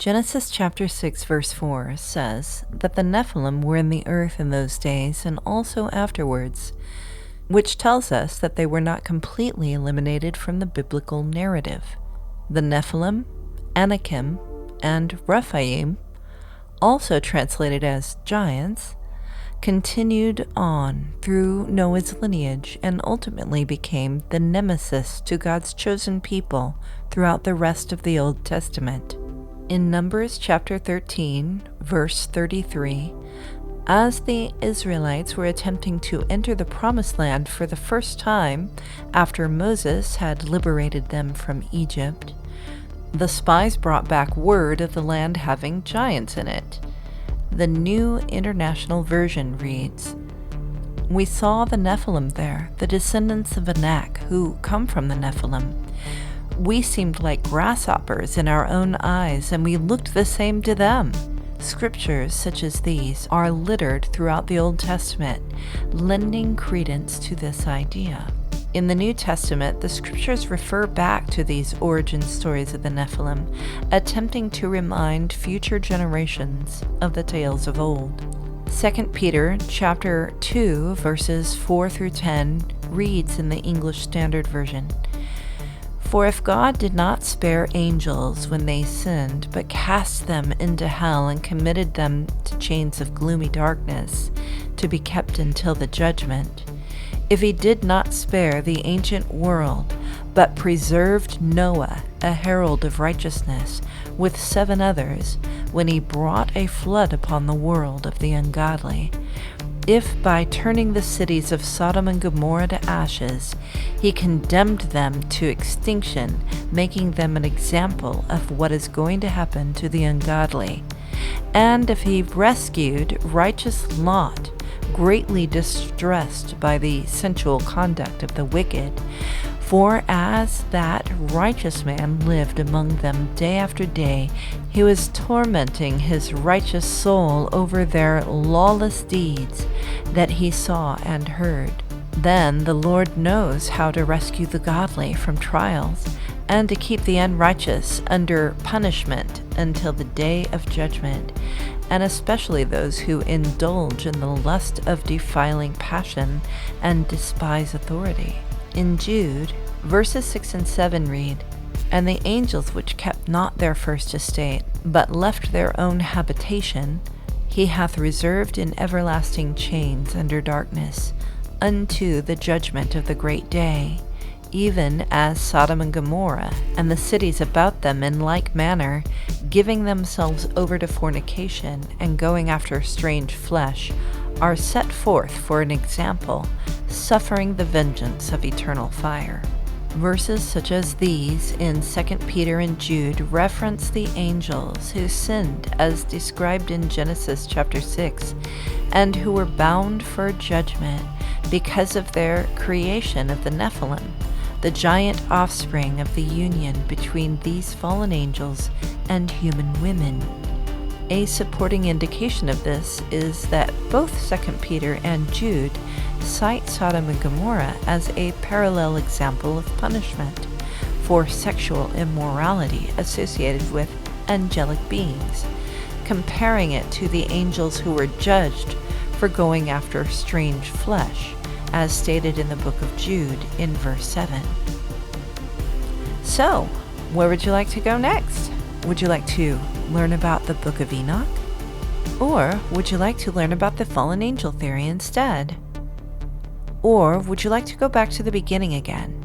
Genesis chapter 6 verse 4 says that the Nephilim were in the earth in those days and also afterwards, which tells us that they were not completely eliminated from the biblical narrative. The Nephilim, Anakim, and Rephaim, also translated as giants, continued on through Noah's lineage and ultimately became the nemesis to God's chosen people throughout the rest of the Old Testament. In Numbers chapter 13, verse 33, as the Israelites were attempting to enter the Promised Land for the first time after Moses had liberated them from Egypt, the spies brought back word of the land having giants in it. The New International Version reads, "We saw the Nephilim there, the descendants of Anak, who come from the Nephilim. We seemed like grasshoppers in our own eyes, and we looked the same to them." Scriptures such as these are littered throughout the Old Testament, lending credence to this idea. In the New Testament, the scriptures refer back to these origin stories of the Nephilim, attempting to remind future generations of the tales of old. 2 Peter chapter 2, verses 4 through 10 reads in the English Standard Version, "For if God did not spare angels when they sinned, but cast them into hell and committed them to chains of gloomy darkness, to be kept until the judgment, if he did not spare the ancient world, but preserved Noah, a herald of righteousness, with 7 others, when he brought a flood upon the world of the ungodly, if by turning the cities of Sodom and Gomorrah to ashes, he condemned them to extinction, making them an example of what is going to happen to the ungodly, and if he rescued righteous Lot, greatly distressed by the sensual conduct of the wicked, for as that righteous man lived among them day after day, he was tormenting his righteous soul over their lawless deeds that he saw and heard. Then the Lord knows how to rescue the godly from trials, and to keep the unrighteous under punishment until the day of judgment, and especially those who indulge in the lust of defiling passion and despise authority." In Jude, verses 6 and 7 read, "And the angels which kept not their first estate, but left their own habitation, he hath reserved in everlasting chains under darkness, unto the judgment of the great day, even as Sodom and Gomorrah, and the cities about them in like manner, giving themselves over to fornication, and going after strange flesh, are set forth for an example, suffering the vengeance of eternal fire." Verses such as these in 2 Peter and Jude reference the angels who sinned as described in Genesis chapter 6, and who were bound for judgment because of their creation of the Nephilim, the giant offspring of the union between these fallen angels and human women. A supporting indication of this is that both 2 Peter and Jude cite Sodom and Gomorrah as a parallel example of punishment for sexual immorality associated with angelic beings, comparing it to the angels who were judged for going after strange flesh, as stated in the book of Jude in verse 7. So, where would you like to go next? Would you like to learn about the book of Enoch? Or would you like to learn about the fallen angel theory instead? Or would you like to go back to the beginning again